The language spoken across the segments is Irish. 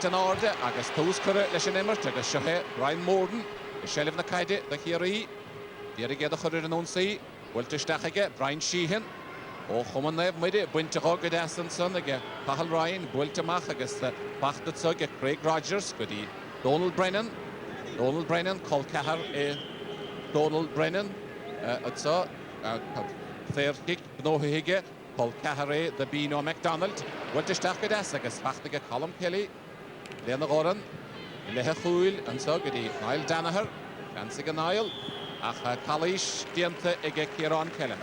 An order, agus tús curra leis an immert, agus seohe Brian Morden, i shelf na caide da Kerry, dierig a churr an onsaí, bhfuilteach aige Brian Sheehan, ó chuman nef muide buinte go desan son aige Cathal Ryan, bhfuilteach agus bachta sug Craig Rogers, go dí Donald Brennan, Col Cahar Donald Brennan, atsa Thairkick Bnohiige, Col Cahar the Bino MacDonald, bhfuilteach go desan agus bachta aige Colm Kelly, Lena Goran, Lehe Chúil, and so good Niall Danaher, Fancy Niall, Ach Kalish, Diente, Ege Kieran Kelleher.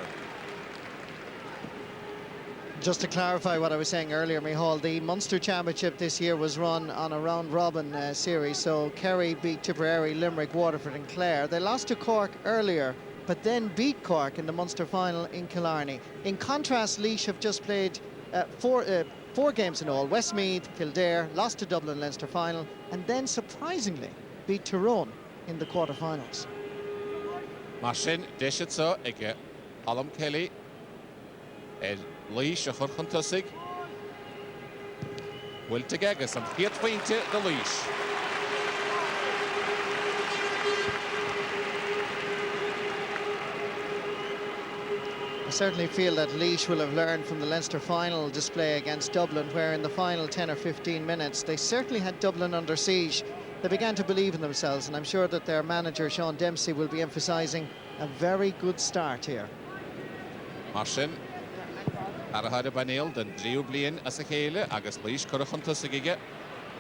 Just to clarify what I was saying earlier, Micheál, the Munster Championship this year was run on a round-robin series, so Kerry beat Tipperary, Limerick, Waterford and Clare. They lost to Cork earlier, but then beat Cork in the Munster final in Killarney. In contrast, Laois have just played four games in all. Westmeath, Kildare, lost to Dublin Leinster final, and then surprisingly beat Tyrone in the quarter-finals. Marsin, Deshitsa, Ege, Colm Kelly, Laois, a Churchantusig, Wiltegeg, some 4-20 the Laois. I certainly feel that Laois will have learned from the Leinster final display against Dublin, where in the final 10 or 15 minutes they certainly had Dublin under siege. They began to believe in themselves, and I'm sure that their manager Sean Dempsey will be emphasising a very good start here. Marsin, Arahada Banil, the Leo Blian as a Hele, Agus Laois Currachantusig,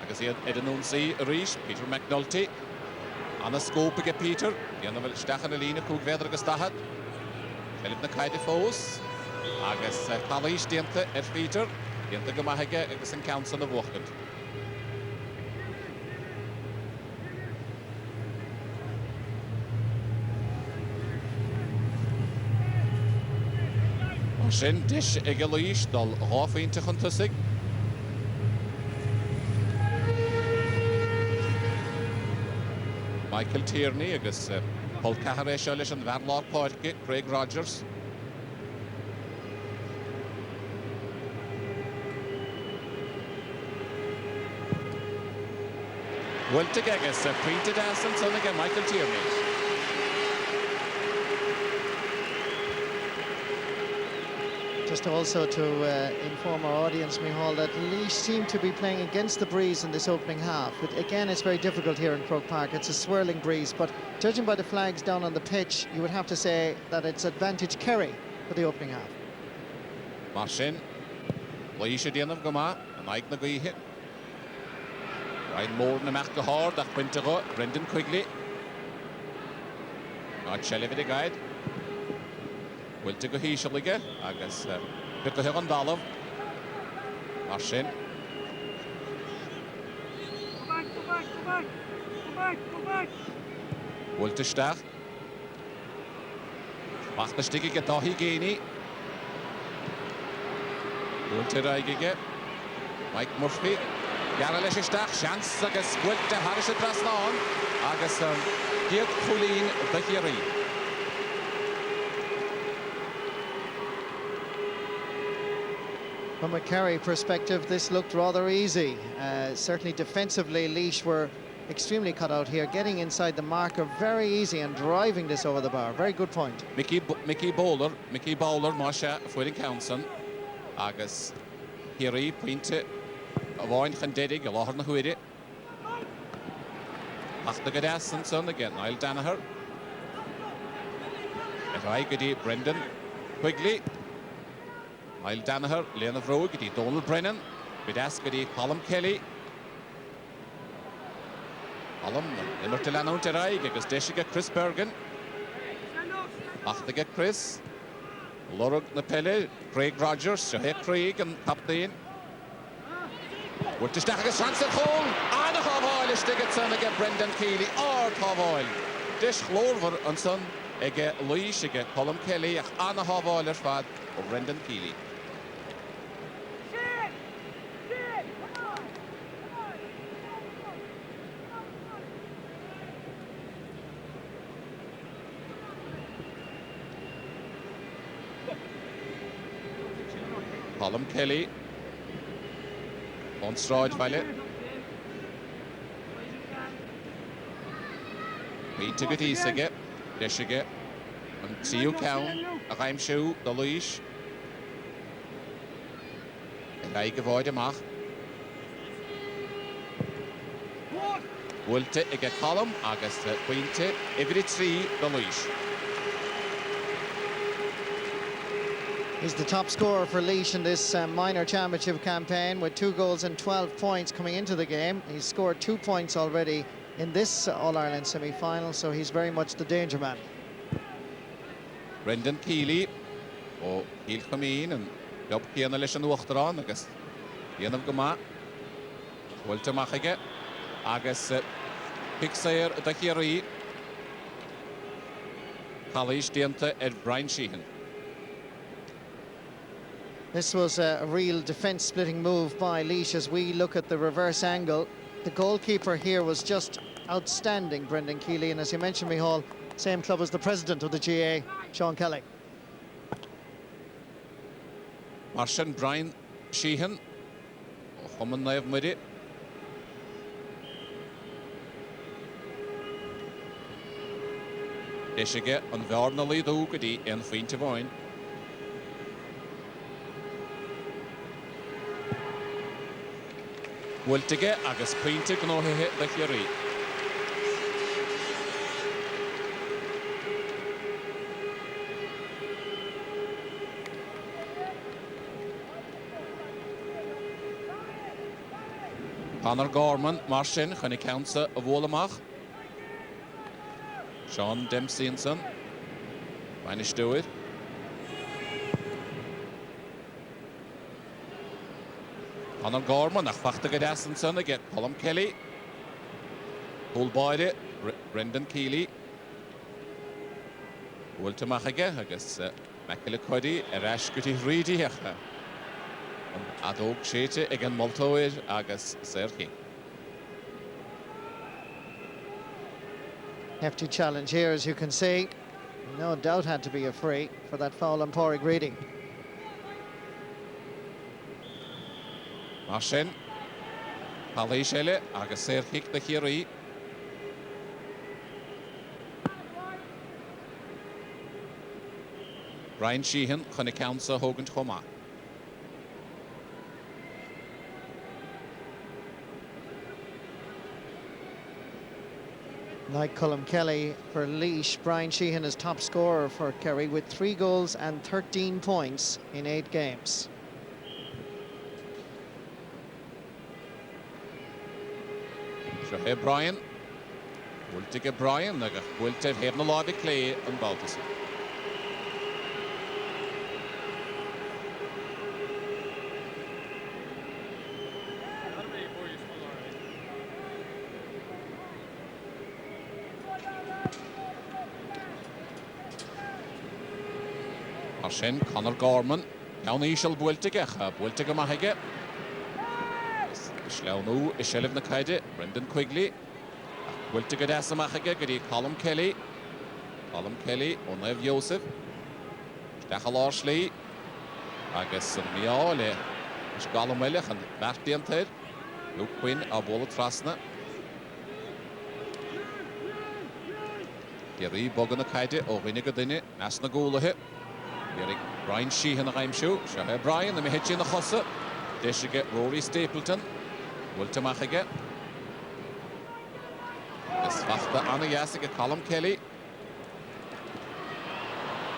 Agus Edenunsi Rish, Peter McNulty, Anna Scopige Peter, the Anna Stachan Alina Cook Vedragastahad. Philip na caide fós, agus Kalish diente Peter, diente go maithige agus an council na bhuachad. Sin dis ige Laois dul ráfhainte chun tusig. Michael Tierney agus Paul Cahar seo leis an bhearlár páirce, Craig Rogers. Wiltig agus printed asan son again Michael Tierney. Just also to inform our audience, Micheál, that Laois seem to be playing against the breeze in this opening half. But again, it's very difficult here in Croke Park. It's a swirling breeze, but judging by the flags down on the pitch, you would have to say that it's advantage Kerry for the opening half. Marsin, Laois Dianav Goma, and Mike Naguihi. Ryan Morden and Mark Hard, that Quintago, Brendan Quigley. Not Shelley with the guide. Will to go Hishalige, I guess. Pick a Heron Dalov. Marsin. Go back. Will to Stach. Macht the sticky get Dahi Gainey. Will to Raigige. Mike Murphy. Garalish Stach, chance, I guess. Will to Harish Trasnon. I guess. Geert Fulin, the Kerry. From a Kerry perspective, this looked rather easy. Certainly defensively, Laois were extremely cut out here, getting inside the marker very easy and driving this over the bar. Very good point. Mickey Bowler, Masha, Fueling Council, Agus, Kerry, Pointe, Avoin Chandedig, a lot of Huidi. After Gadas and son again, Niall Danaher. Raigadi, Brendan Quigley. Niall Danaher, Lena Vroeg, Donald Brennan, Vidaskadi, Colm Kelly. Colm, Emertilano Terai, Agus Deshiga, Chris Bergen. Achtiga Chris. Lorug Napelle, Craig Rogers, Shahe Craig and Captain. Would to stack a chance at home. And a half oil is ticket son again, Brendan Keeley, or half oil. Dish Glover and son, again, Laois, again, Colm Kelly, and a half oil is fad of Brendan Keeley. Colm Kelly on stride violet. Peter Gadisage, Deshige, and Tio Cown, a Raim Shoe, the Laois. And I give away the mark. Wulte, I get column, August, Quinte, every 3, the Laois. He's the top scorer for Laois in this minor championship campaign with 2 goals and 12 points coming into the game. He's scored 2 points already in this All-Ireland semi-final, so he's very much the danger man. Brendan Keeley, oh, he'll come in and job Kiana Lishan Wachtaran, I guess. Ian of Gama, Walter Machige, Agus Pixair the Kerry, Kalish Dienta Ed Brian Sheehan. This was a real defence-splitting move by Laois as we look at the reverse angle. The goalkeeper here was just outstanding, Brendan Keeley, and as you mentioned, Micheál, same club as the president of the GA, Sean Kelly. Martian Brian Sheehan, Homan Naev Midi. Ishige on Varnally the Ugadi in Fintivoin. Wultige agus Pointe Gnohe the Kerry. Conor Gorman, Martin, Chunny Council of Wolamach. Sean Dempseyson, Vanish do it. Conor Gorman, nach Fachta Gadasson, again, Colm Kelly. Pull by it, Brendan Keeley. Walter Machige, I guess, Macula Cuddy, Erash Gutty Reedy. Adog Shete, again, Moltoid, Agus Serki. Hefty challenge here, as you can see. No doubt had to be a free for that foul on Pádraig Reedy. Martin, Palishele, Agus Serki the Kerry. Brian Sheehan, Chunny Council, Hogan Choma. Like Colm Kelly for Laois, Brian Sheehan is top scorer for Kerry with 3 goals and 13 points in 8 games. So Brian, Wultige Brian, Wulter Hebna Lavi Clay and Baltus. Martin, Conor Gorman, Down Ishel Wultige, Wultige Mahige. Slaunou, Ishelev Nakaide, Brendan Quigley. Wultige Dasamachige, Gadi Colm Kelly. Colm Kelly, Onev Joseph. Stachel Arsley. Agus Miale. Sgalomelig and Martianted. Luke Quinn, Abola Trasna. Kerry Boganakaide, Ovinigadine, Nasna Gulahe. Brian Sheehan a Raim Shoe. Shahe Brian, the Mehitchin the Hossa. Deshige Rory Stapleton. Walter Machige. This Fachta Anna Yasig Colm Kelly.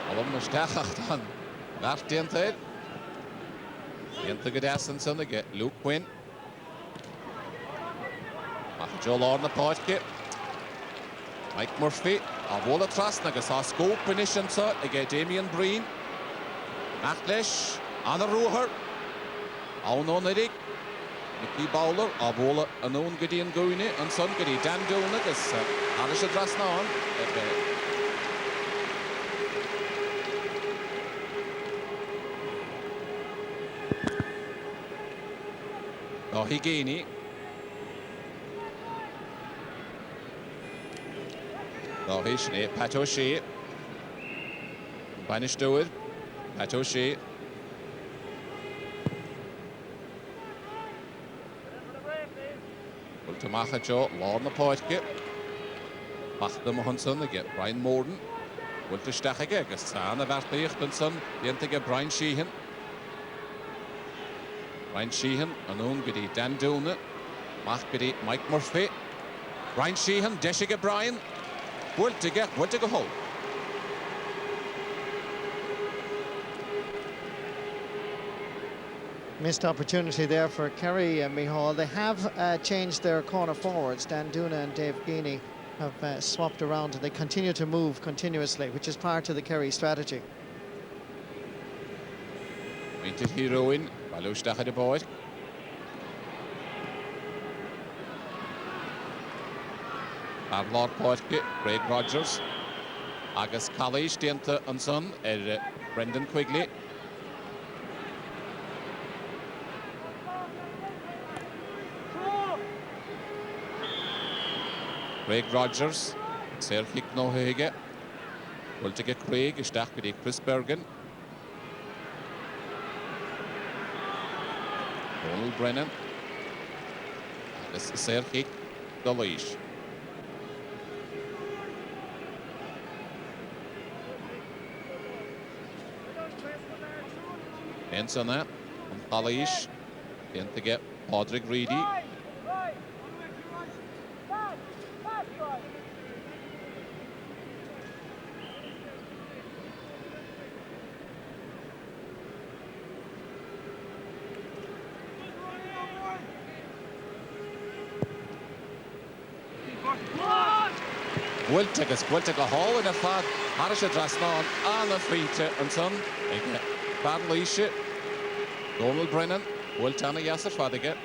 Colm Mustachachtan. Martianted. Into Gadasson again. Luke Quinn. Joe Lorna Portke. Mike Murphy. Avola Trasna gus a scope finition so again Damien Breen. Maclesh. Anna Ruher. Auno Nidig. Nicky Bowler. Avola Anon Gideon Goine and Son Gidi Dan Dona gus Anish Trasna on. Higini. Laois, Pat O'Shea. Banish Stewart. Pat O'Shea. Ultimacha Joe, Lorna Poitke. Bachta Mohanson again. Brian Morden. Wilta Stachige agus Sana Vartaich Dientige Brian Sheehan. Brian Sheehan Anun Gidi Dan Duna. Mach Gidi Mike Murphy. Brian Sheehan Deshige Brian. Wiltige Hull. Missed opportunity there for Kerry and Mihal. They have changed their corner forwards. Dan Duna and Dave Geeney have swapped around, and they continue to move continuously, which is part of the Kerry strategy. Pointed heroine, Balustach de Boy. Lord Poitke, Craig Rogers, Agus College, Dienta and Son, Brendan Quigley. Craig Rogers, Sergio Nohege, Wiltige Craig, Stachgedi Chris Bergen, Donald Brennan, this is Sergio Laois. Hence on that, on Laois, then to get Padraig Reedy. Wiltige Hall in a fad, Harisha Drasnan, Anna Frite and Son, Bad Leisha, Donald Brennan, Wiltana Yasser Fadige.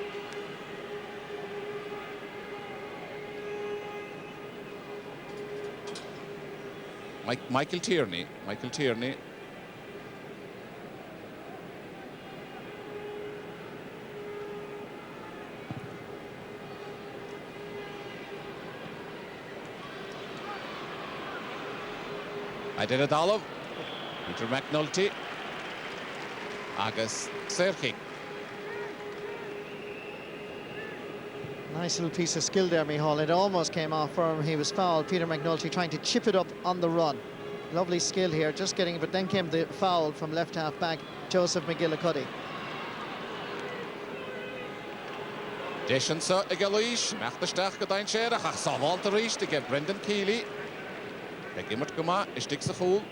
Michael Tierney. I did it all of Peter McNulty. Agus Sergio. Nice little piece of skill there, Mihal. It almost came off for him. He was fouled. Peter McNulty trying to chip it up on the run. Lovely skill here, just getting it, but then came the foul from left half back, Joseph McGillicuddy. Deshansa Igalish, Machtastach Gadain Sherach, Savalta Rish to get Brendan Keeley. Gimmert Guma, Istik Sahul.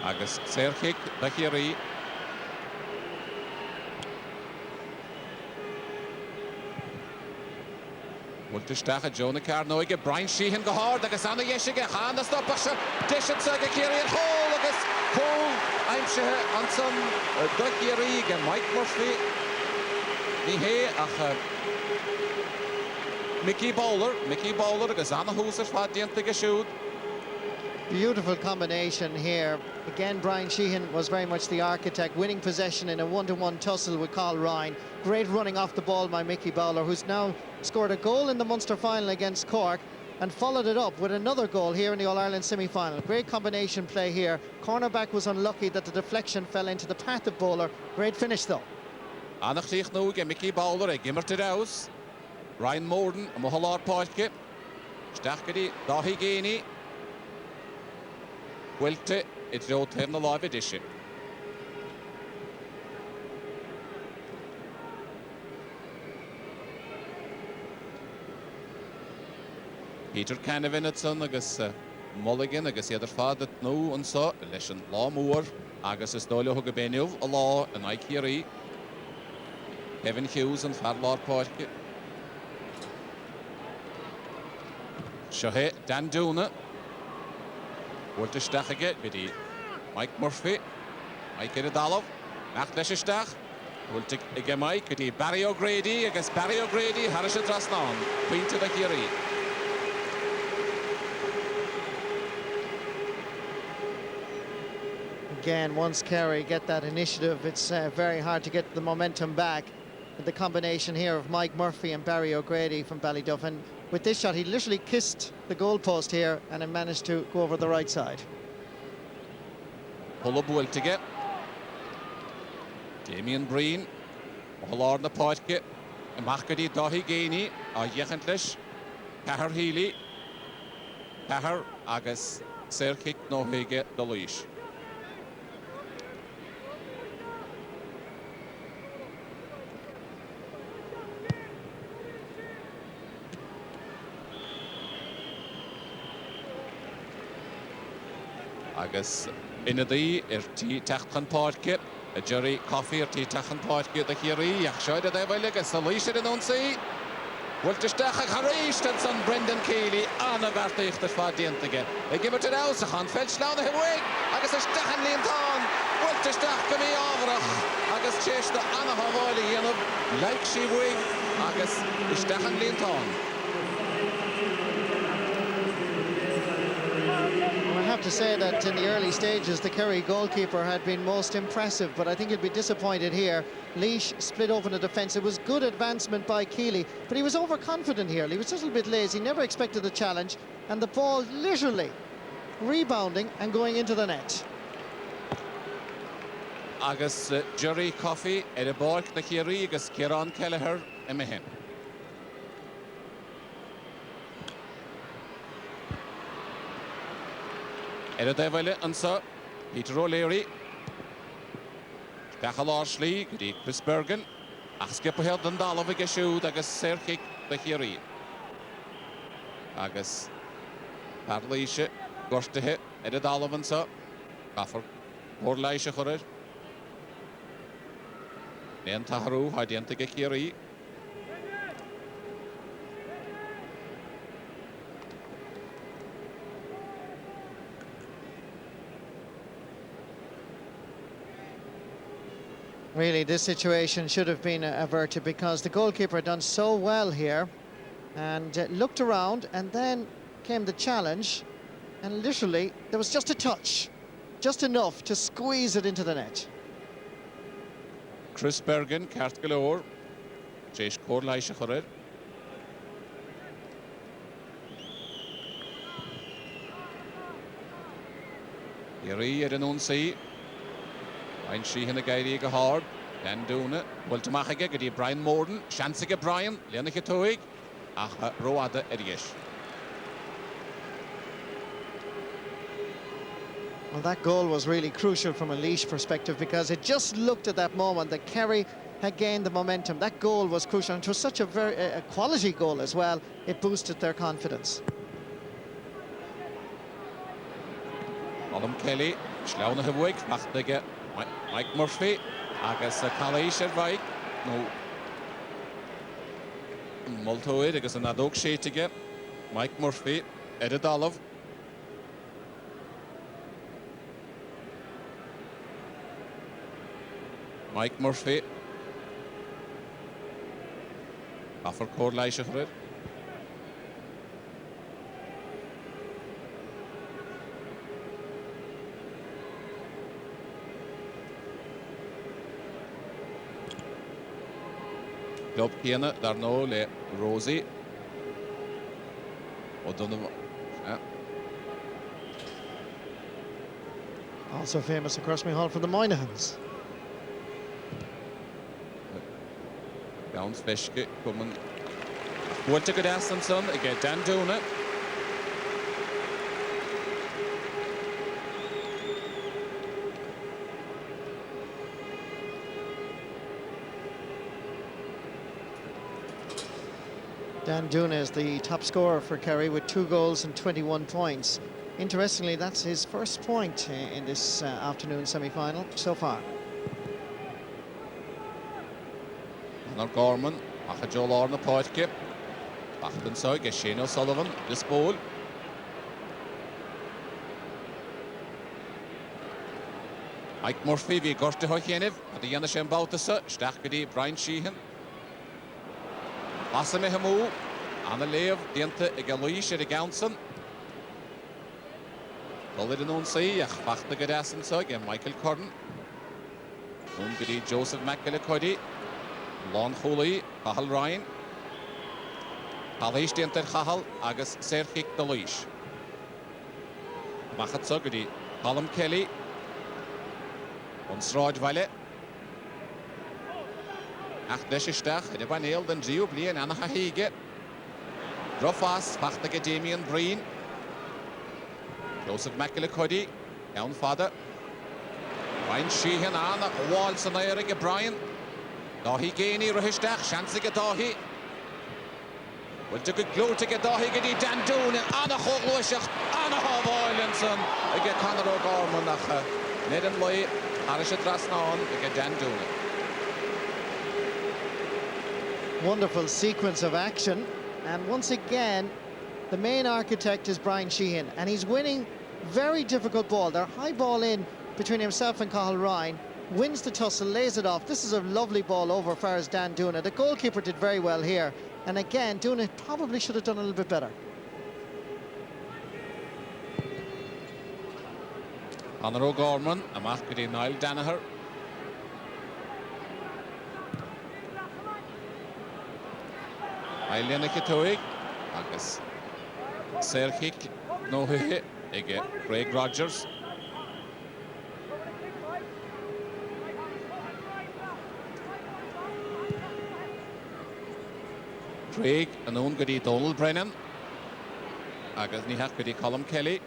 Agus Sergio Kerry. Multistach Jonah Carnoige, Brian Sheehan go hard, agus Anna Yeshige, Hana Stoppach, Deshansa Kerry and Hall, agus Cole, I'm sure on some Kerry and Mike Murphy. Nihe ach Mickey Bowler, agus Anna Hooser Fadiente Shoot. Beautiful combination here. Again, Brian Sheehan was very much the architect, winning possession in a one-to-one tussle with Carl Ryan. Great running off the ball by Mickey Bowler, who's now scored a goal in the Munster final against Cork and followed it up with another goal here in the All-Ireland semi-final. Great combination play here. Cornerback was unlucky that the deflection fell into the path of Bowler. Great finish though. Annach Tiech Nuge, Mickey Bowler, Gimmert it out. Ryan Morden, Mohalar Poitke, Stachgedi, Dahi Geeney. Wilte, it's the old Live edition. Peter Canavan at son, agus Mulligan, agus the other father no and so, Leshan Lawmore, agus Estolio Hugabenov, a law, and Ikeri, Kevin Hughes and Fadlar Poitke. Shahe Dan Duna. Wilte Stachige, Bidi Mike Murphy, Mike Idalov, Nach Leshistach, Wilte Ige Mike, Bidi Barry O'Grady, against Barry O'Grady, Harisha Drasnan, Queen to the Kerry. Again, once Kerry get that initiative, it's very hard to get the momentum back. The combination here of Mike Murphy and Barry O'Grady from Ballyduff, and with this shot he literally kissed the goalpost here and it managed to go over the right side. Pull up Wiltige. Damien Breen, Lord na Poitke, Machkadi Dohi Gaini, or Yechentlish, Cahar Healy, Cahar Agus, Serkik no Hege the Laois. Agus Inadi T Tachan Poitke. A Jerry Coffee or Tea Tachan Poitke the Kerry, Yachshoida de Velegas, the Laois in Unsea. Well, to Stachak Harish and son Brendan Keeley, Anna Bartich the Fadientige. They give it to Elsachan, Felch down the Hewig, Agus a Stachan Linton, well, to Stach Gami Avrach, Agus Chesh the Anna Havali, Yenub, like she wig, Agus Stachan Linton. I have to say that in the early stages the Kerry goalkeeper had been most impressive, but I think he'd be disappointed here. Laois split open the defence. It was good advancement by Keeley, but he was overconfident here. He was just a little bit lazy, never expected the challenge, and the ball literally rebounding and going into the net. Agus Jerry Coffey at a ball the Kerry, Agus Kieran Kelleher and Mehin. Edevele and so Peter O'Leary. Dachal Arsley, Gudi Chris Bergen. Askip ahead than Dalovig a shoot, Agus Serkik the Kerry. Agus Parlisha, Gorstehe, Edadalov and so. Gaffer, Porlaisha Horer. Nen Taharu, Hadientige Kerry. Really, this situation should have been averted because the goalkeeper had done so well here and looked around, and then came the challenge, and literally there was just a touch, just enough to squeeze it into the net. Chris Bergen, Cart Galore, Jace Corlaisha Horer. Kerry at an Unsea. Brian Sheehan a Gairi go hard, then doing it. Well, to Machige, Gadi Brian Morden, Shansige Brian, Lenike Toig, Roada Edish. Well, that goal was really crucial from a Laois perspective because it just looked at that moment that Kerry had gained the momentum. That goal was crucial, and it was such a very quality goal as well. It boosted their confidence. Adam Kelly, Schlauna Hewig, Machtige. Mike Murphy, Agus Kalaisha Vike, no Multoid, Agus an Adok Sheetige, Mike Murphy, Edadalov. Mike Murphy, After Corlaisha Horer. Club Kiana, Darno, Le Rosie. O'Donovan. Yeah. Also famous across my hall for the Moynahans. Down Fishke, coming. What took it Astonson, again, Dan Duna. Dan Duna is the top scorer for Kerry with 2 goals and 21 points. Interestingly, that's his first point in this afternoon semi-final so far. Anna Gorman, Acha Joel Orna Poitke. Bachtan so, Shane O'Sullivan, this ball. Mike Murphy, vi Gorste Hochenev, at the Yanashem Bautasa, Stachgadi, Brian Sheehan. Asame Hamu, Anna Lev, Diente, Egaloish, Eddie Gownson. Dolly the Unsea, Bachta Gadasson so, again, Michael Curran. Ungadi Joseph McGillicuddy. Lon Hooley, Cahal Ryan. Halish Diente Cahal, Agus Serkik the Laois. Machat Sugadi, Colin Kelly. Unsrod Valley. Ach, leis isteach, ydy ba neil dyn driw blian anach a hige. Laois, pachtig Damien Breen. Joseph McElcuddy, iawn fada. Brian Sheehan anach, wall sy'n eirig y Brian. Dahi geni rhysdach, siansig y dahi. Wel, dwi'n glwtig y dahi gyda Dan Dŵn, anach o glwysach, anach o Foylinson. Ige Conor O'Gorman ach, nid yn lwy, aris y dras na on, ige Dan Dŵn. Wonderful sequence of action. And once again, the main architect is Brian Sheehan, and he's winning very difficult ball. They're high ball in between himself and Cathal Ryan. Wins the tussle, lays it off. This is a lovely ball over as far as Dan Dúna. The goalkeeper did very well here. And again, Dúna probably should have done a little bit better. Conor O'Gorman, amach gyda Niall Danaher. Eileen Ikitoig, agus Serkic Nohe, ige Craig Rogers. Craig yn o'n gyda Donald Brennan. Agus ni hach gyda Colm Kelly.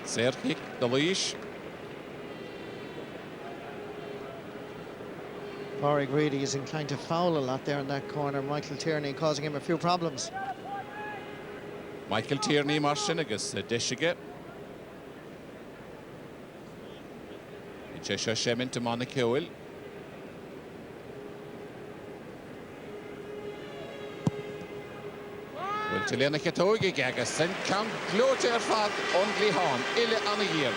Serkic, Laois. Rory Greedy is inclined to foul a lot there in that corner. Michael Tierney causing him a few problems. Michael Tierney marsin agus Dishige. Cheshire Shemin to Monica Will. Will to Lena Ketogi Gagas and come closer fad only Han, Ille on a year.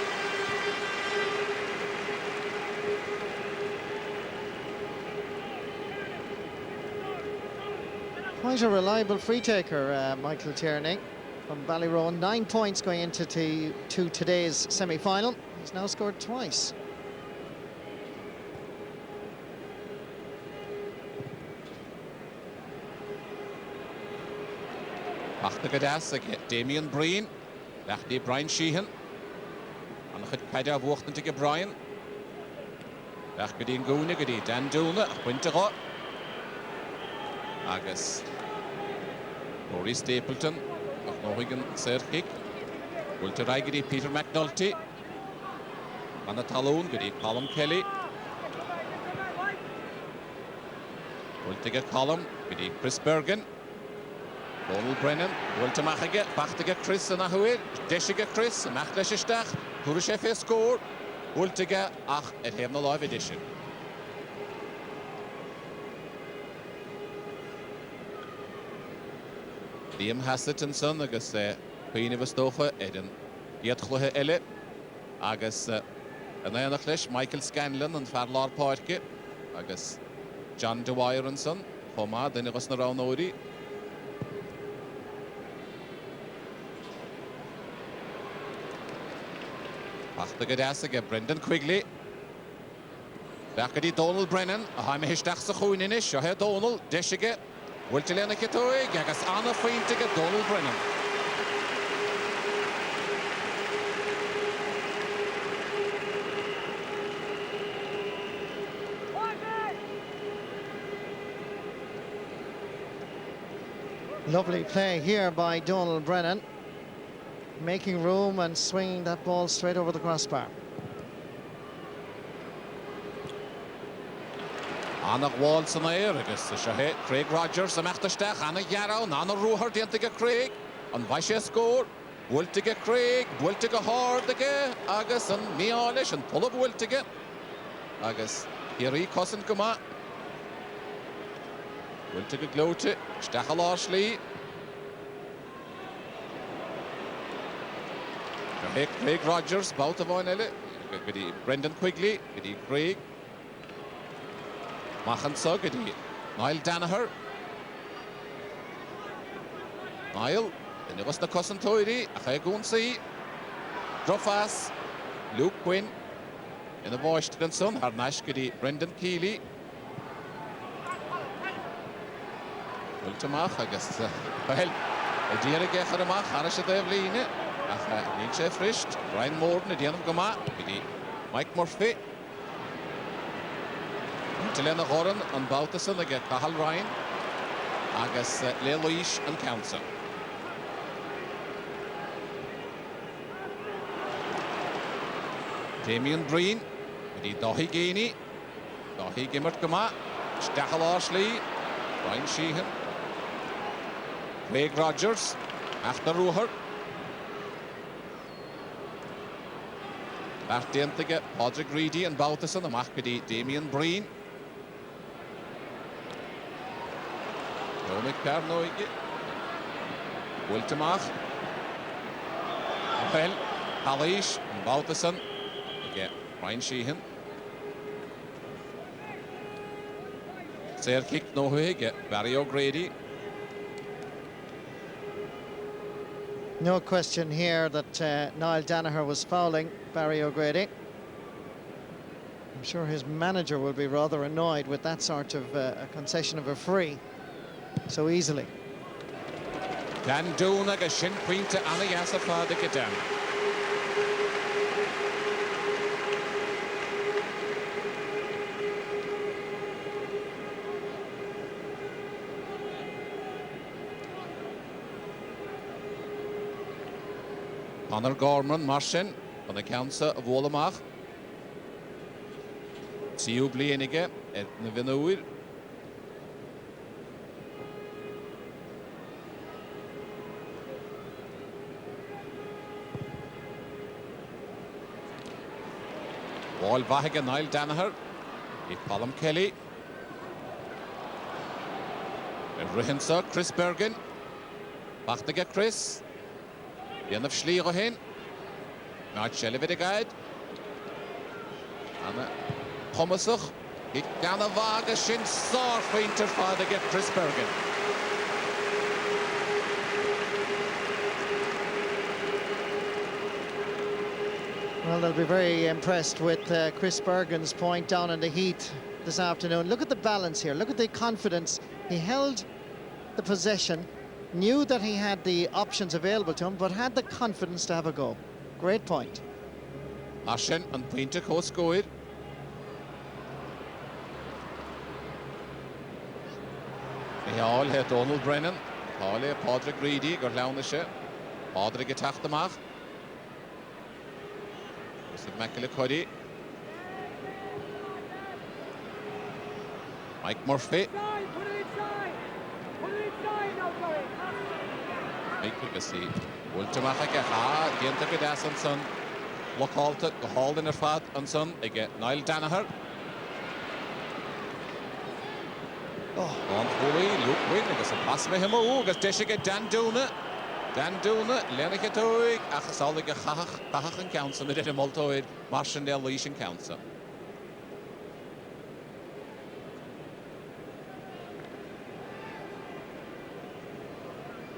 Quite a reliable free taker, Michael Tierney from Ballyroan. 9 points going into today's semi-final. He's now scored twice. Achtergedas, Damien Breen, Lachdi Brian Sheehan. An chyd caida fwch nid ag Brian. Lach gyda'n gwni gyda Dan Dúna, Wintergo. Agus Rory Stapleton, ach Nohigan Serkic. Wilter rai gyda Peter McNulty. An y talwn gyda Colm Kelly. Wilter gyda Colm gyda Chris Bergen. Donald Brennan, Wilter Machige, Bachtige Chris yn ahwyr, Dishige Chris, Machlesh Istach, Hwrysef e sgôr, Wiltige, ach, hef na live edition. Liam Hassett yn son, agus Pwyni Fystocha, edyn Iadchlwhe ele, agus yn eanach leis, Michael Scanlon yn Farlar Parke, agus John Dwyer yn son, Homa, dyn agos na rawn oeri. Achtergedas ag Brendan Quigley. Bach gyda Donald Brennan, a haim e hysdach sa chwyn inis, o he Donald, Dishige, Wilter Lena Ketoig, agus anna ffeint ag Donald Brennan. Lovely play here by Donald Brennan, making room and swinging that ball straight over the crossbar. Anna Walls yn air, agus Craig Rogers am echtastach, Anna Yarrow, Anna Rúhar diantig Craig, an Vaishe sgôr, Bwyltige Craig, Bwyltige Hardige, agus an Mialish, an Pullab Bwyltige, agus Kerry Cousin Guma, Bwyltige Glote, Stachel Ashley, Craig Rogers, bout of one ele, gyda Brendan Quigley, gyda Craig, Machanso, gyda Niall Danaher. Niall, yn ygos na Cousin Toiri, a chai gwn si. Laois, Luke Quinn, yn y boist gan son, har nash gyda Brendan Keeley. Wyltamach, agos, wel, y dirig eich ar ymach, aras y ddeflini. Níl frist, Brian Morden a déanam goma, bidí Mike Murphy. Tilena Horan an Bautasan ag Cahal Ryan agus Laois an Council. Damien Breen bidí Dahi Gainey, Dahi Gimmert goma, Stachel Ashley, Brian Sheehan, Craig Rogers, Achta Ruher. Bart Dientige, Padraig Reedy and Bautasan amach bidí Damien Breen. Dominic Pernoige, Wiltemach, Appel, Halish, and Bautasan, again, Brian Sheehan. Sair kick no huige, Barry O'Grady. No question here that Niall Danaher was fouling Barry O'Grady. I'm sure his manager will be rather annoyed with that sort of a concession of a free so easily. Dan Dúna go sin puinte Anna Yasa fáda go Dan. Conor Gorman Marsin on the council of Wallamach. Siú blianige na vinúir. Ball Vahiga Niall Danaher. Colm Kelly. Ruhinsa Chris Bergen. Bachtiga Chris. Jan of Schliero hen. Maat Shelevidigheid. Anna Thomasach. Ik kan een wagen sin saar feinter vadige Chris Bergen. Well, they'll be very impressed with Chris Bergen's point down in the heat this afternoon. Look at the balance here. Look at the confidence. He held the possession, knew that he had the options available to him, but had the confidence to have a go. Great point. Ashen and Pointe Coascoid. They all had Donald Brennan, Paul Padraig Reedy, got Launische, Padraig Getachtamach. McEllicuddy. Mike Murphy. Mike Picassy. Ultimachige ha, Gienta Gadasson, Lockhalta, the Hall in her fat and son, again Niall Danaher. Oh, on Holy, Luke Wing, I guess a pass me him, oh, I guess Deshiga Dan Duna. Dan Dúna, Lenniche Toig, Achasálige Chach and Council, Medita Multoid, Marchandale Leash and Council.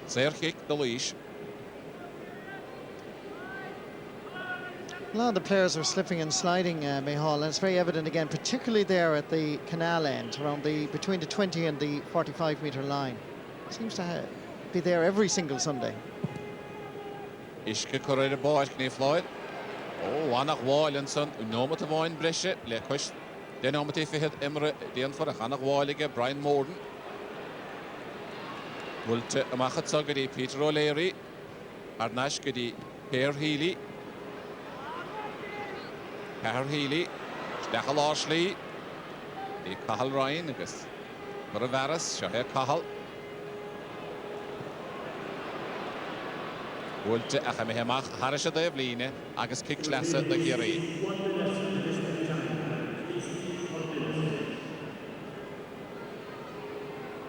Sair kick the leash. A lot of the players are slipping and sliding, Mihal, and it's very evident again, particularly there at the canal end, around between the 20 and the 45-metre line. Seems to be there every single Sunday. Ishke correct ball, Knee Floyd. Oh, Wanach Wallinson, Unoma to Vine Brescia, Lequish, then Omati Fihid Emre, the for a Hanach Wallige, Brian Morden. Wilt Machat Sagadi, Peter O'Leary, Arnashkadi, Per Healy, Stachel Ashley, the Cahal Ryan, I guess. Varavaras, Shahir Cahal. Wilt Achamehemach, Harisha de Evline, Agus Kicklassa, the Kerry.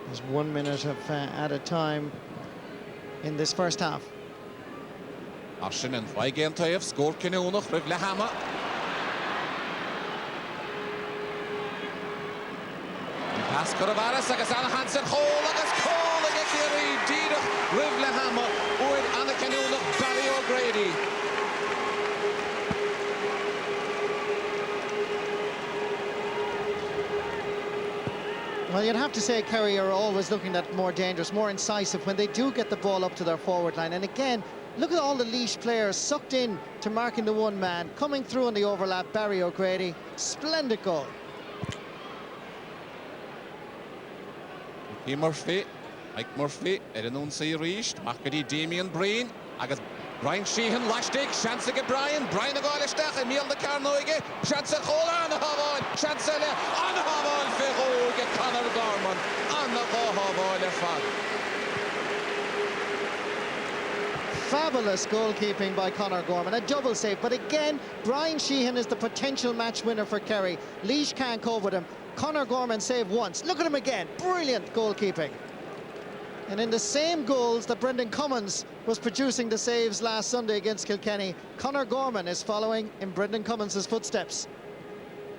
There's 1 minute of added time in this first half. Arshin and Weigentoyev scored Kinunoch, Rivlehama. Pass Coravaras, Agus Anna Hansen, Hole, Agus Cole, Agus Kerry, Didach, Rivlehama, Oid Anna Kinunoch, Barry O'Grady. Well, you'd have to say Kerry are always looking at more dangerous, more incisive when they do get the ball up to their forward line. And again, Look at all the Laois players sucked in to marking the one man, coming through in the overlap. Barry O'Grady, splendid goal. Murphy, Mike Murphy, Erin Reached, Macadi Damien Breen, agus Brian Sheehan, Lashtig, Shansige Brian a Gailistach, Emil the Carnoige, Shansa Hola, Anna Havon, Shansele, Anna Havon, Ferroge, Conor Gorman, Anna Havon, Fad. Fabulous goalkeeping by Conor Gorman, a double save, but again, Brian Sheehan is the potential match winner for Kerry. Laois can't cope with him. Conor Gorman saved once. Look at him again. Brilliant goalkeeping. And in the same goals that Brendan Cummins was producing the saves last Sunday against Kilkenny, Conor Gorman is following in Brendan Cummins' footsteps.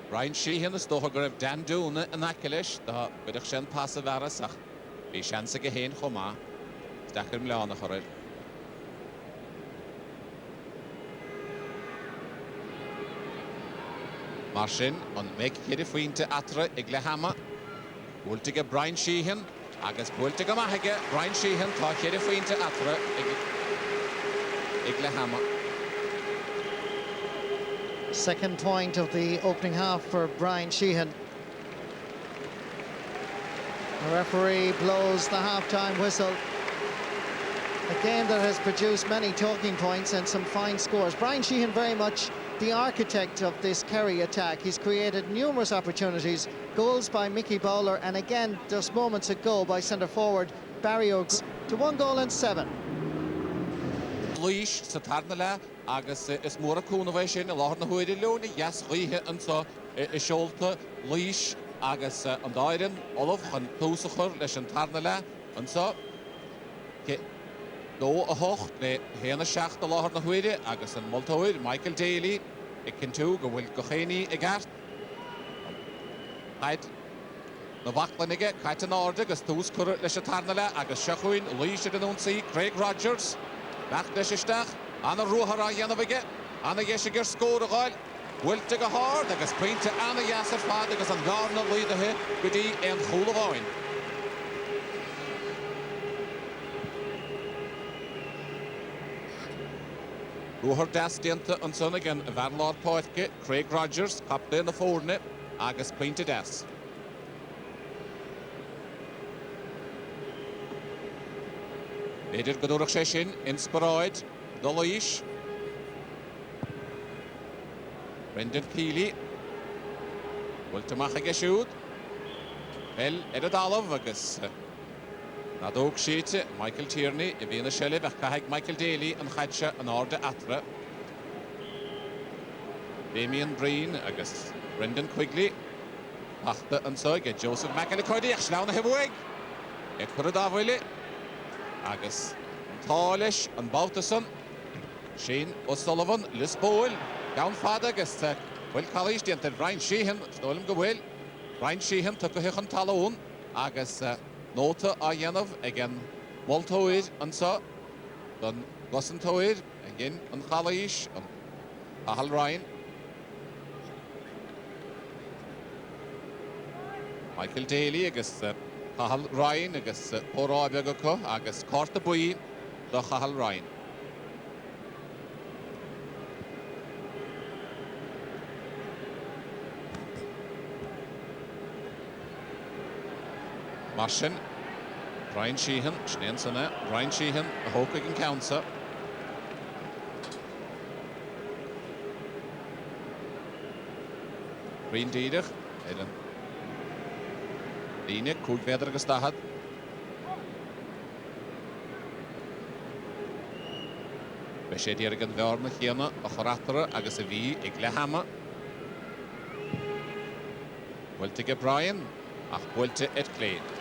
Brian Sheehan is toch gref Dan Dune en Akelish, da bydych sien pas y farasach. Fi sians ag hen choma. Stachir mlaen ych o'r. Marsin, ond meg hyd y ffwynt atra i glehama. Bwyltig y Brian Sheehan, agos bwyltig y mahege, Brian Sheehan, ta hyd y ffwynt atra i glehama. Second point of the opening half for Brian Sheehan. The referee blows the half-time whistle. A game that has produced many talking points and some fine scores. Brian Sheehan very much the architect of this Kerry attack. He's created numerous opportunities, goals by Mickey Bowler, and again, just moments ago, by centre-forward Barry O'Grady, to 1 goal and 7. Laois sa tarnala, agus is mór cúna bheith sin, láthar na huidir leona, yes, ríthe an sa seolta Laois, agus an dairin, Olaf, an túsachar leis an tarnala, an sa, dó a hocht le héana seach na láthar na huidir, agus an multóir, Michael Daly, I cyn tú go bhfuil go chéine I gart. Haid na bhaclanige, caite an áirde, agus tús cur leis a tarnala, agus seachuin, Laois ar an únsaí, Craig Rogers, Nach leis isteach, Anna Ruhara Yanavige, Anna Yeshiger score a goal, Wiltig a hard, agus pointe Anna Yasser fad, agus an garna leadathe, gudi en Chulavain. Ruhar Dastienta an son again, Vanlard Poitke, Craig Rogers, captain of Forne, agus pointe Das. Neidir godúrach sé sin, inspiráid, do Laois. Brendan Keeley. Bwyltamach ag siúd. Fel, a dalamh agus. Na dóg siete, Michael Tierney, I bhíon a seileh ach caithfidh Michael Daly an chaidse an áirde atra. Damien Breen agus Brendan Quigley. Achta an soig, Joseph McAllicoidy, ach slána hefuig. Cur a dábhaile. Agus Tális an Baltason, Shane O'Sullivan, Lisboil, down fad agus bhfuil chalís dianta Brian Sheehan, stólim go bhfuil. Brian Sheehan tuc a hichan talún, agus nóta a dhéanamh ag an multóid an sa, don gosantóid, agin an chalís, an Ahal Ryan. Michael Daly agus Ahal Ryan agus Pórábe go agus Corta Buí do Ahal Ryan. Marsin, Brian Sheehan, Snean sanna, Brian Sheehan, a hócaigh an counter. Green Díidech, Eden. Líne, cúig féidir agus dahad. Bheith sé díar an bhearna chéana a choratara agus a bhí ag lehama. Bhfuilte Brian, ach bhfuilte Cléad.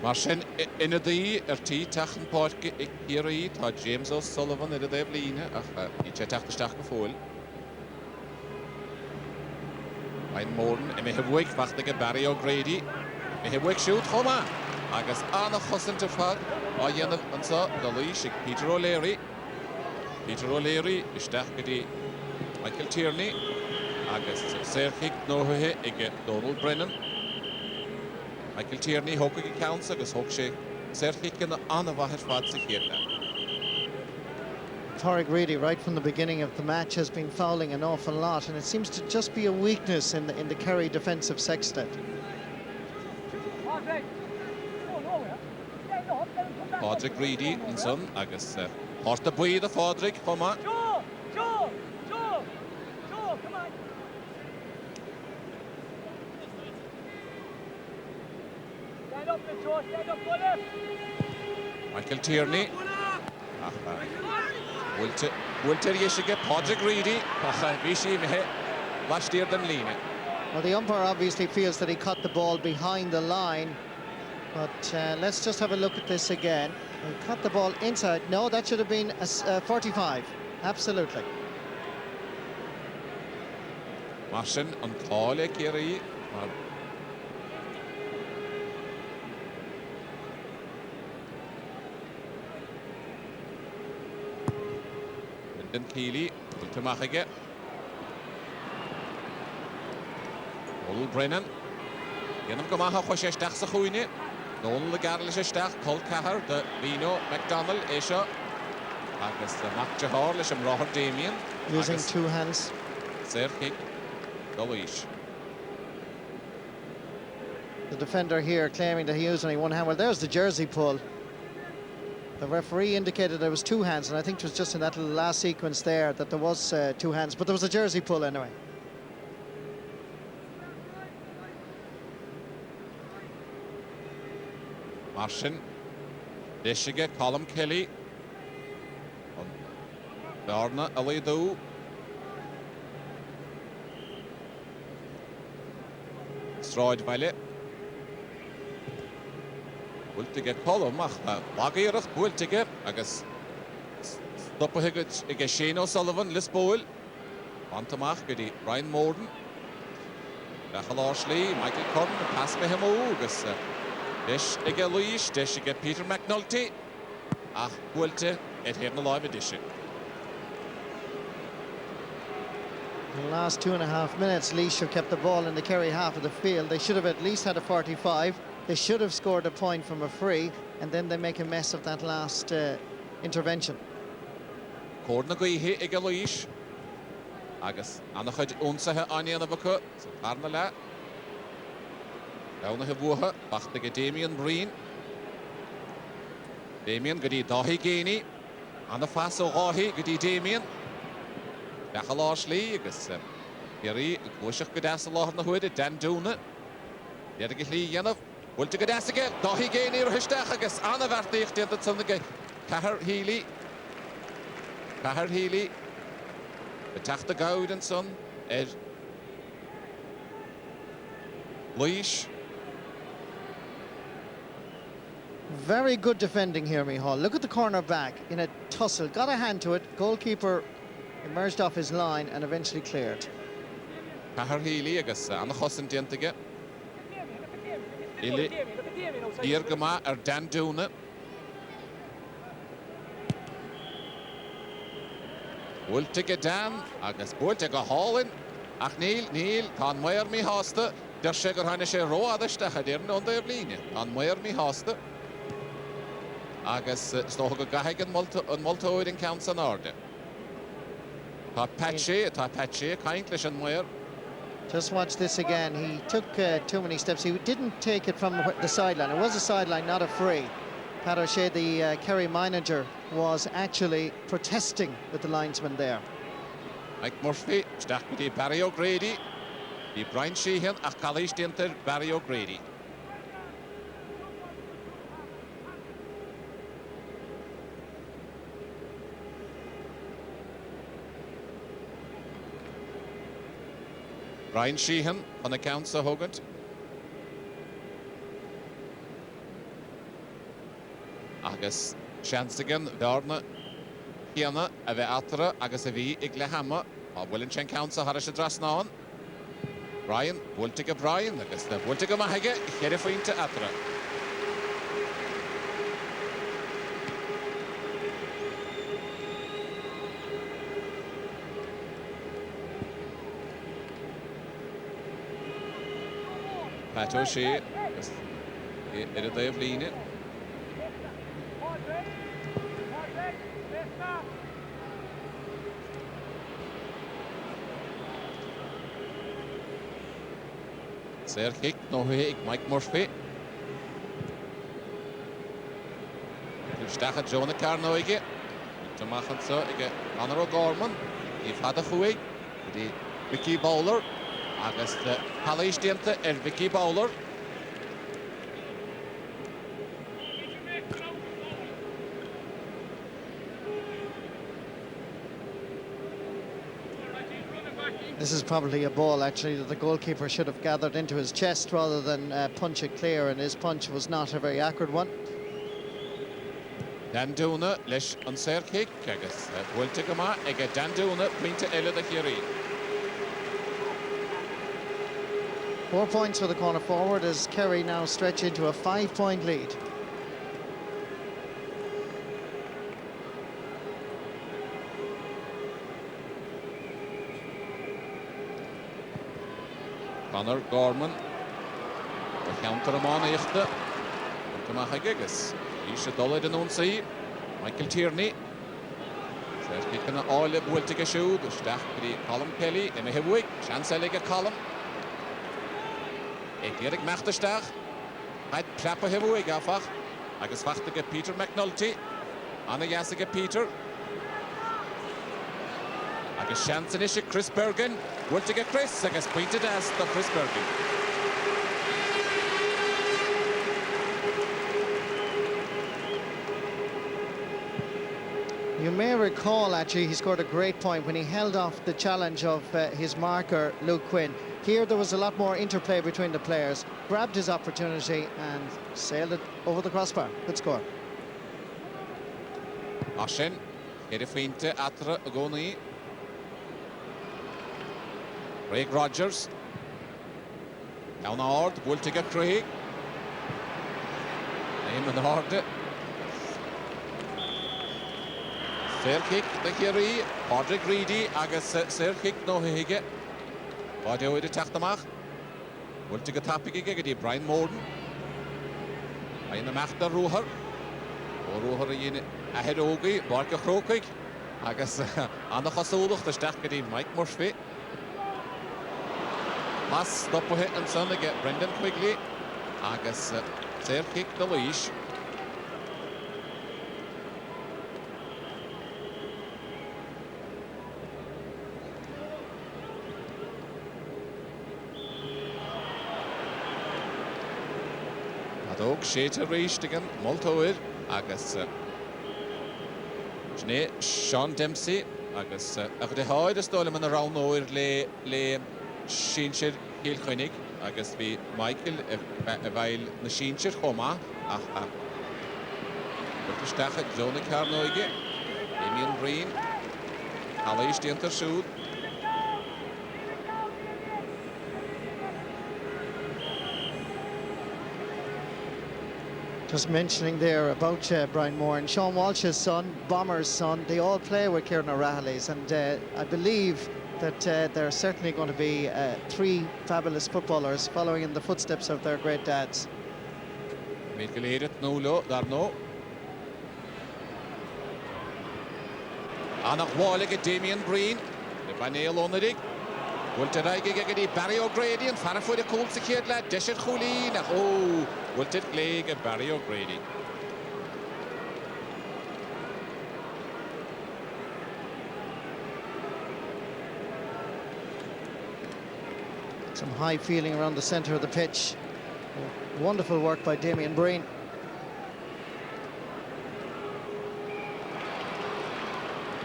Mar sin ina dí tí techan páirce ag Kerry tá James O'Sullivan ar a dhéh líne ach ní sé teachtasteach go fóil. Ryan Moran I mé hefuig fachta go Barry O'Grady, he wick shoot choma. Agus anna chosint fad a dhéanamh ansa do Laois Peter O'Leary. Peter O'Leary isteach go dtí Michael Tierney agus séirchiig nóthaithe ige Donald Brennan. Michael Tierney thug go counts agus thug sé séirchiig gna anna bhaithir fad sa chéadna. Tarek Reedy, right from the beginning of the match, has been fouling an awful lot, and it seems to just be a weakness in the Kerry defensive sextet. Padraig Reedy and son agus Horta Bui the Padraig chuma. Joe, come on. Stand up, Joe, stand up, go left. Michael Tierney. Wilter Yeshige, Padraig Reedy. Vishi Mehe, Lashtir than Lina. Well, the umpire obviously feels that he cut the ball behind the line, but let's just have a look at this again. He cut the ball inside. No, that should have been a 45. Absolutely. Martin on Paule Kerry. Lyndon Keeley, Ultimachige. Donald Brennan. Yenam Gamaha Hoshestach Sahuini. Donald Garlishestach, Col Cahar, the Vino McDonald, Esha. Agus the Mac Jahar, Lisham Roher Damien. Using two hands. Serkick, Laois. The defender here claiming that he used only one hand. Well, there's the jersey pull. The referee indicated there was two hands, and I think it was just in that little last sequence there that there was two hands, but there was a jersey pull anyway. Martin, Deshige, Colm Kelly, Darna Alidu, Stroid Valley, Wiltige Colm, Bagirach, Wiltige, Agus Stoppahigit, Igashino Sullivan, Lisboil, Pantamach, Gidi, Ryan Morden, Rachel Ashley, Michael Curran, pass by him, August. Dish ige Laois, dish ige Peter McNulty. Wilte, it here in the live edition. In the last 2.5 minutes, Laois have kept the ball in the Kerry half of the field. They should have at least had a 45. They should have scored a point from a free, and then they make a mess of that last intervention. Corna Guihi ige Laois. Agus, Anachad Unsahe Anyanavaku, Parnala. Down the Havuha, back to Damien Breen. Damien, Gadi Dahi Gaini. And the Faso Rahi, Gadi Damien. Rachel Ashley, Gus Kerry, Gushak Gadasala on the hood, Dan Duna. Yergili Yanov, will to Gadasaka, Dahi Gaini, Hishtachagus, Anna Vartich, the Sunday. Kahar Healy. Kahar Healy. The Tachta Goud and son, Ed Laois. Very good defending here, Mihal. Look at the corner back in a tussle. Got a hand to it. Goalkeeper emerged off his line and eventually cleared. Cahar Healy, agus an chosin diantige. Ili Irgama Dan Duna. Wiltige Dan, agus Wiltige Hallin. Ach Neil, kan meer mi haste. Der Schäger hanne sé roadeste hadirn on der linie. Kan meer mi haste. Agus stoch go gahigen multo in counts an order. Ta patchy, kindlish and more. Just watch this again. He took too many steps. He didn't take it from the sideline. It was a sideline, not a free. Pat O'Shea, the Kerry manager, was actually protesting with the linesman there. Mike Murphy, stach with the Barry O'Grady. The Brian Sheehan, ach Kalish Dinter, Barry O'Grady. Brian Sheehan on the counts of Hogan. Agus Shansigan, Darna, Hiana, Ave Atra, Agus Avi, Iglehama, or Willinchen counts of Harish Drasnawan. Brian, Bultiga Brian, agus the Bultiga Mahage, Kerry Fuinte Atra. Pat O'Shea, er det av linje. Ser kick, nå har jeg Mike Murphy. Du stacher Jonah Carnoige. Så machen så, ikke Anna Gorman. I fadda Hui. De Vicky Bowler. Agus Palestinte Vicky Bowler. This is probably a ball, actually, that the goalkeeper should have gathered into his chest rather than punch it clear, and his punch was not a very accurate one. Danduna, lesh an ser kick, agus Bultigama, ega Danduna, Pinta Ella the Kerry. 4 points for the corner forward as Kerry now stretch into a 5-point lead. Connor Gorman. The counter him on echte. Bultigama Gigas. Isha Dollar den Unsi. Michael Tierney. Says kicking all the Bultiga shoe. The staff the Colin Kelly. Emma Hewig. Chancelige Colin. Erik Machterstach. Hij trapper Hewig afach. Agus wachtige Peter McNulty. Anna Jassige Peter. Agus Chancenische Chris Bergen. Bultiga Chris. Agus pointed as the Chris Bergen. You may recall, actually, he scored a great point when he held off the challenge of his marker, Luke Quinn. Here, there was a lot more interplay between the players. Grabbed his opportunity and sailed it over the crossbar. Good score. Ashen, Kerry Fuinte Atra Agoni. Craig Rogers. Down hard, Bultiga Craig. Name and hard. Fair kick, the Kerry. Padraig Reedy, agus fair kick no hige. Bade oide tachtamach. Bultiga tapige gedi Brian Morden. Aina machta Ruher. O Ruher yin ahead ogi, Barca Krokig. Agus Anna Chasuluch, the stach gedi Mike Murphy. Pass stop o hit and son get Brendan Quigley. Agus fair kick the Laois. Adog Sheta reached again, Moltoir, agus Schnee Sean Dempsey, agus ag de haid is stolen man around oir le Shinshir Hilchonig, agus vi Michael weil na Shinshir Choma, Burkestach Jonah Carnoige, Damien Breen, Laois the Intershoot. Just mentioning there about Brian Moore and Sean Walsh's son, Bomber's son, they all play with Kieran O'Rahilly's, and I believe that there are certainly going to be 3 fabulous footballers following in the footsteps of their great dads. Mikkel Nulo, Darno. Anna Wallige Damien Breen, the Banale Onerig. Wilted Iggy Barry O'Grady and Farafo the Cold secured lad, Desher Khulin. Oh, Wilted Gleg and Barry O'Grady. Some high feeling around the centre of the pitch. Wonderful work by Damien Breen.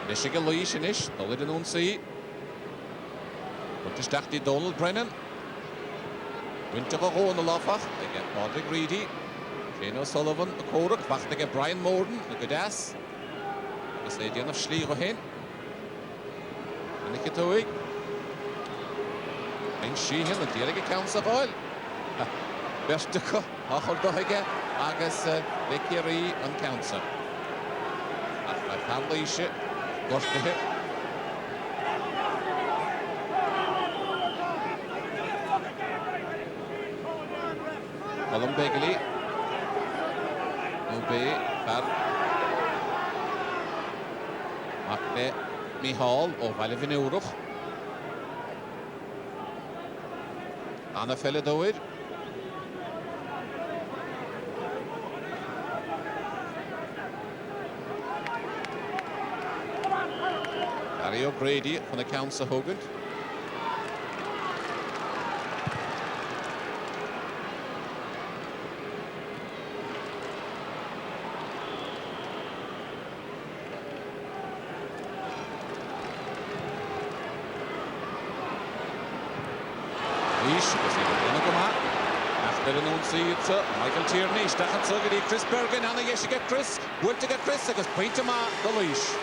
Michigan Laois in ish, the Lidden Unsi. Stach die Donald Brennan. Winter on the Lofach. They get Padraig Reedy. Shane O'Sullivan, the Corach. Back they get Brian Morden, the Godas. The Stadium of Schliego Hen. And the Kitoig. Brian Sheehan the Derek counts of oil. Best to go. Doige agus le Kerry an counter. Laois goes to hit. Colin Begley. Obey Far. Makle Mihal o Valivin Uruk. Anna Felladoid. Harry O'Grady from the Council Hogan. Michael Tierney, Stachan Sugary, Chris Bergen, Anna Yeshiga Chris, Wiltiga Chris, agus Pointama, the Laois.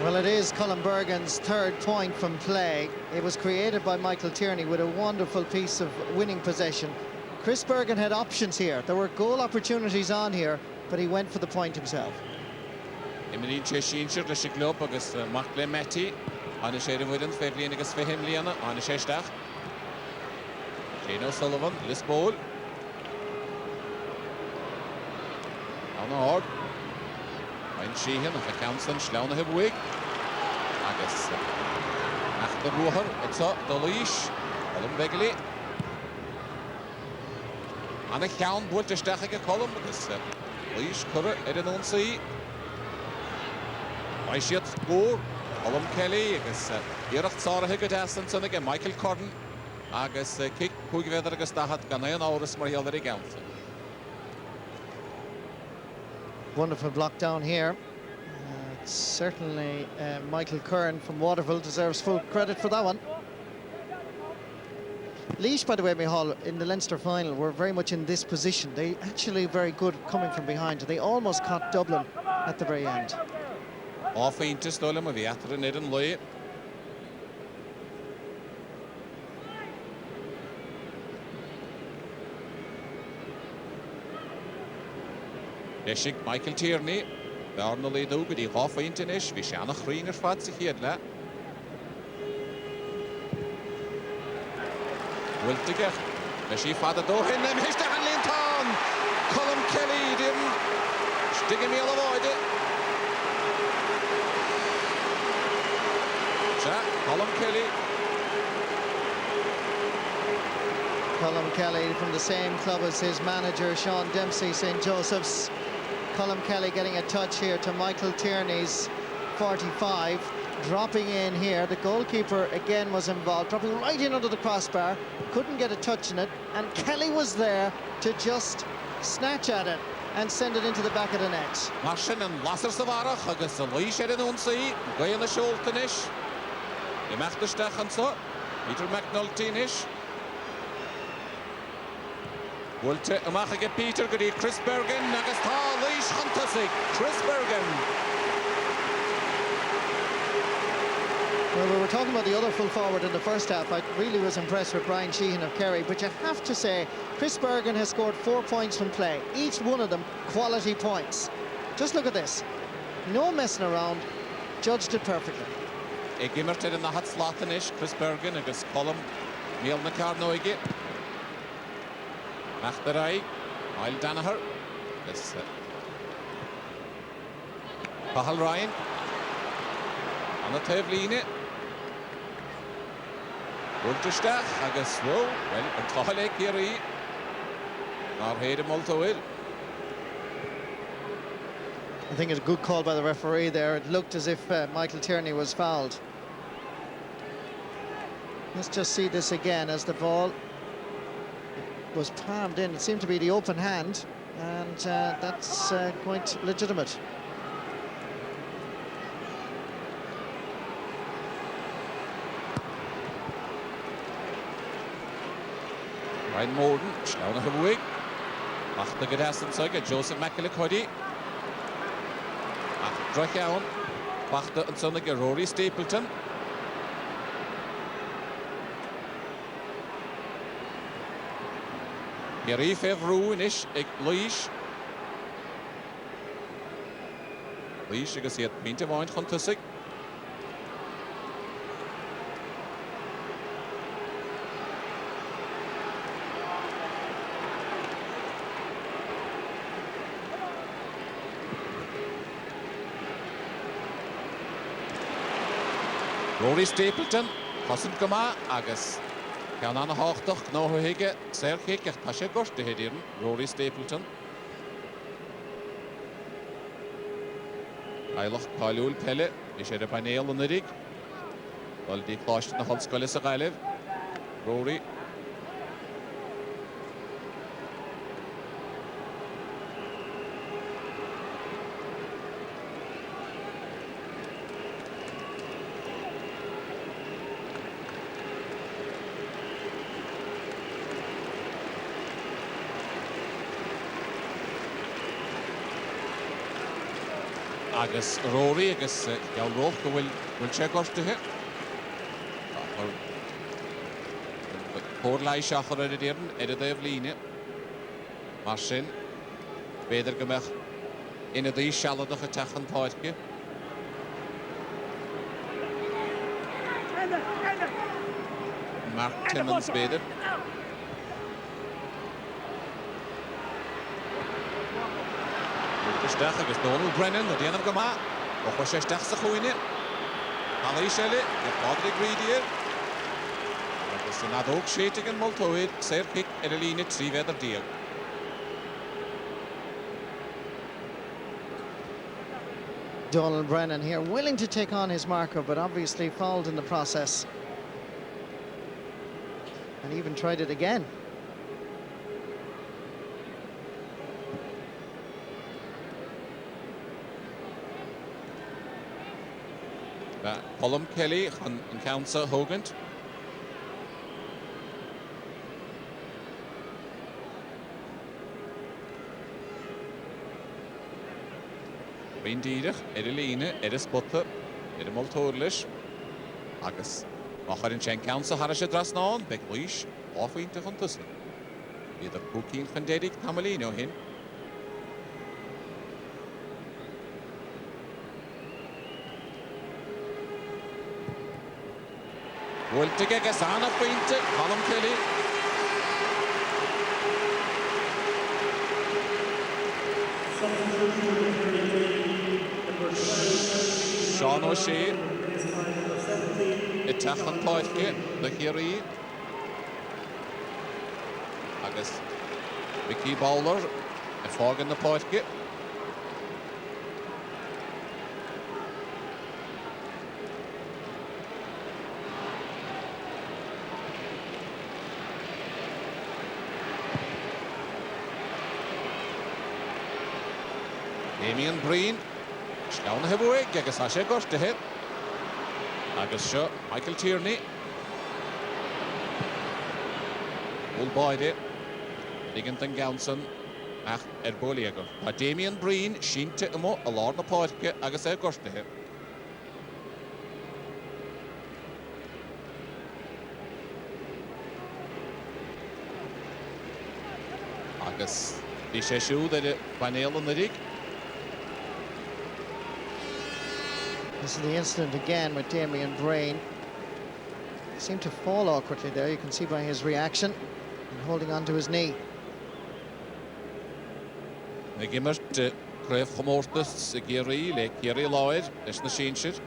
Well, it is Colin Bergen's third point from play. It was created by Michael Tierney with a wonderful piece of winning possession. Chris Bergen had options here. There were goal opportunities on here, but he went for the point himself. Emily Cheshinshire, the Shiglop, agus Makle Meti, Anna Shaden Williams, Fairley agus Fahim Liana, Anna Sheshtach, Shane O'Sullivan, Liz Bowl, Anna Hord, Brian Sheehan, of the Council, Schlauna Hibwig, agus Achta Ruher, it's up, the Laois, Colin Begley, Anna Count, Bultestachige Colin, agus Laois Curra, Erin Onsey. I should score. Colin Kelly, agus Erach Tsara Higgett Aston again. Michael Curran, agus kick Pugveder agus Dahat Ganayan Auris Mariel Gaunther. Wonderful block down here. Certainly Michael Curran from Waterville deserves full credit for that one. Laois, by the way, Michal, in the Leinster final were very much in this position. They actually very good coming from behind. They almost caught Dublin at the very end. Off into Stolen of the Ather and Loy. Leshik Michael Tierney, the Arnold Dugadi, off into Nish, Vishana Hreener Fatsi Hiedla. Wiltiger, Leshi Father Dohin, and Mr. Hanlinton. Colin Kelly didn't stick him avoid it. Colin Kelly. Colin Kelly from the same club as his manager, Sean Dempsey, St. Joseph's. Colin Kelly getting a touch here to Michael Tierney's 45. Dropping in here. The goalkeeper again was involved, dropping right in under the crossbar. Couldn't get a touch in it. And Kelly was there to just snatch at it and send it into the back of the net. Martin and Lasser Savarach, agus the Laois Erin Onsey, Gael Schultenish. The Machtestach so, Peter McNulty-ish. Wolte Amachige Peter Goody, Chris Bergen, agus tá Laois Huntasig, Chris Bergen. Well, we were talking about the other full forward in the first half. I really was impressed with Brian Sheehan of Kerry, but you have to say Chris Bergen has scored 4 points from play, each one of them quality points. Just look at this, no messing around, judged it perfectly. Gimmerted in the hot slot-ish, Chris Bergen agus Colm Miel na Carnoige. Machterai, Niall Danaher. This Pahal Ryan. Anna Tevline. Wultestach agus Whoa. Well, Antahale Kerry. Nor Hayden Multowil. I think it's a good call by the referee there. It looked as if Michael Tierney was fouled. Let's just see this again as the ball was palmed in. It seemed to be the open hand, and that's quite legitimate. Ryan Morden, Schlauna Hibwig. Achta Gadaston Saga, Joseph McEllicuddy. Drachaun. Bachta and son of Rory Stapleton. Kerry Fevroonish, Laois. Laois, you can see it, Pinta Vine Huntusik. Rory Stapleton, Hassan Gama, Agus. Can an háchtach ná hiige serchéic tá sé gosta héidirn Rory Stapleton. Ailach Páilúil Pelle, is sé a panéal an rig. Bal dí chláiste na hallscoile sa gaiileh. Rory. Agus Rory, agus Gael Roch go bhfuil sé gortathe. Pór Laois seachar ar a dhéireann ar a dhéobh líne. Mar sin, beidir go mbeadh ina dtí sealadach a teach an táirce. Mark Timmins beidir. Stach agus Donald Brennan, a déanamh go maith. Ó chuir sé steach sa chuoine. Laois eile, go Padraig Reid. Agus in adóg séite an moltóid, serchéic ar a líne trí bheidir díag. Donald Brennan here, willing to take on his marker, but obviously fouled in the process. And even tried it again. Colm Kelly an Council Hogan. Bhín díreach ar a líne, ar a spotta, ar a moltóirlis. Agus machar an sin Council har sé dras náin, beag Laois áfaointe chun tusa. Idir cúcín chun dédig tamlín ó hin. Wiltig agus anna pointe, Colm Kelly. Sean O'Shea. I teach an táirce na Kerry. Agus Vicky Bowler a fágan na páirce. Damien Breen, scaun na hebúig, agus a sé gortathe. Agus seo Michael Tierney. Bhfuil baide, digant an Gaunson ach bóliagar. Tá Damien Breen sínte imo a lár na páirce agus é gortathe. Agus bhí sé siúd ar a panéal an rig. This is the incident again with Damien Breen. He seemed to fall awkwardly there. You can see by his reaction and holding on to his knee. Na gimmert Craibh chomórtas sa Kerry le Kerry Laois leis na sínsir.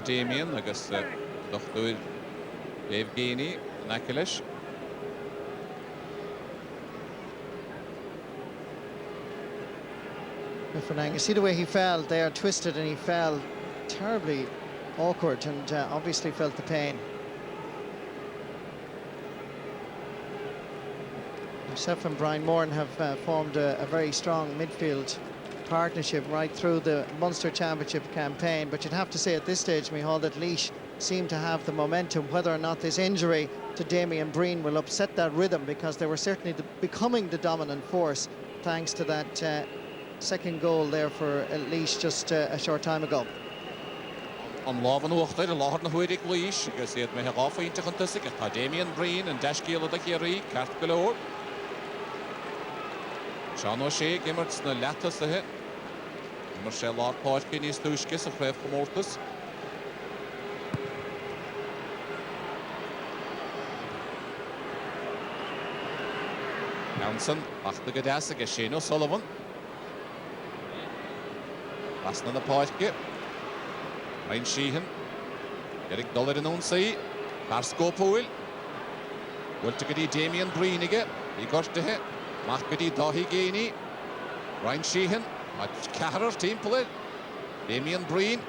Damien agus dochtúir Dave Geeney an Achilles. You see the way he fell there, twisted, and he fell terribly awkward and obviously felt the pain. Himself and Brian Moran have formed a very strong midfield partnership right through the Munster Championship campaign, but you'd have to say at this stage, Micheál, that Laois seem to have the momentum. Whether or not this injury to Damien Breen will upset that rhythm, because they were certainly becoming the dominant force thanks to that second goal there for Laois just a short time ago. An lábhan uachtair a láthar na huidig Laois agus iad me gáfainte chun tusa tá Damien Breen an deiscéal a Kerry ceart go leor. Sean O'Shea gimmert na letas a hit. Mar sé lár páirci níos túisce a chréibh chomórtas. Johnson achta go deas agus Shane O'Sullivan. Basna na páirci. Ryan Sheehan. Eric Dollar in onsaí. Barscópúil. Bhfuilte go dtí Damien Breen ige. Í gortathe. Mach go dtí Dáithí Géini. Ryan Sheehan. Cahrar timppla. Damien Breen.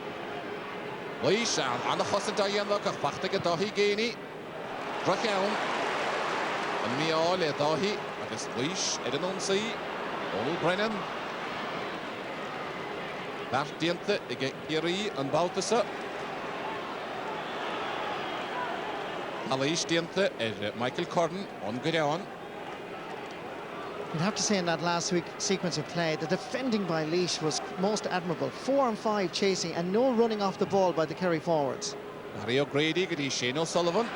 Laois anna chosan da dhéanamh ach bachta go Dáithí Géini. Drach ann. An míáil le Dáithí agus Laois ar an onsaí. Donald Brennan. Bart dianta ige Kerry an Baltasa. Laois dianta Michael Corrin on Gurion. You'd have to say in that last week sequence of play, the defending by Laois was most admirable. 4 and 5 chasing and no running off the ball by the Kerry forwards. Harry O'Grady go dtí Shane O'Sullivan.